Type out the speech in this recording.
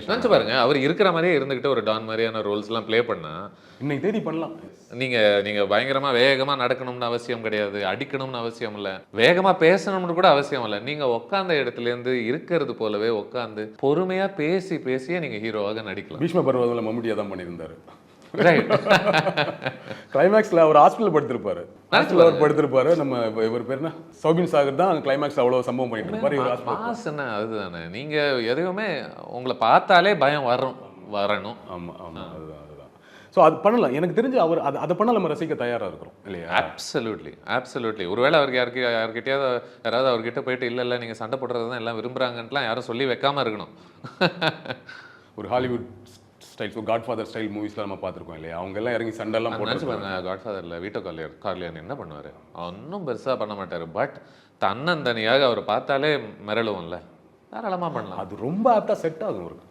Combination. நினச்சி பாருங்க, அவர் இருக்கிற மாதிரியே இருந்துக்கிட்டு ஒரு டான் மாதிரியான ரோல்ஸ்லாம் ப்ளே பண்ணா இன்னைக்கு தேதி பண்ணலாம். நீங்க பயங்கரமா வேகமா நடக்கணும்னு அவசியம் கிடையாது, அடிக்கணும்னு அவசியம் இல்லை, வேகமா பேசணும்னு கூட அவசியம் இல்லை. நீங்க உட்கார்ந்த இடத்துல இருந்து இருக்கிறது போலவே உட்கார்ந்து பொறுமையா பேசி பேசியே நீங்க ஹீரோவாக நடிக்கலாம். பீஷ்ம பருவத்தில் மம்முட்டியா தான் பண்ணியிருந்தாரு. ரைட். கிளைமேக்ஸ்ல அவர் ஹாஸ்பிட்டல் படுத்திருப்பாரு. நம்ம இவர் பேர் என்ன, சௌபின் சாகர் தான் கிளைமேக்ஸ் அவ்வளவு சம்பவம் பண்ணிட்டு இருப்பாரு. இவர் மாஸ் என்ன அதுதானே. நீங்க எதுவுமே உங்களை பார்த்தாலே பயம் வரணும். ஆமா ஆமா, அதுதான். ஸோ அது பண்ணலாம். எனக்கு தெரிஞ்சு அவர் அதை பண்ண நம்ம ரசிக்க தயாராக இருக்கிறோம் இல்லையா? அப்சல்யூட்லி. ஒருவேளை அவருக்கு யார்கிட்டயாவது யாராவது அவர்கிட்ட போயிட்டு இல்லை நீங்கள் சண்டை போடுறது தான் எல்லாம் விரும்புகிறாங்கன்ட்டுலாம் யாரும் சொல்லி வைக்காம இருக்கணும். ஒரு ஹாலிவுட் ஸ்டைல், காட்ஃபாதர் ஸ்டைல் மூவிஸ்லாம் நம்ம பார்த்துருக்கோம் இல்லையா? அவங்க எல்லாம் இறங்கி சண்டைலாம் போட்டு காட்ஃபாதரில் வீட்டோ கார்லியான் என்ன பண்ணுவார்? ஒன்றும் பெருசாக பண்ண மாட்டார். பட் தன்னந்தனியாக அவர் பார்த்தாலே மிரளுவோம்ல, தாராளமாக பண்ணலாம். அது ரொம்ப ஆப்டாக செட் ஆகும்.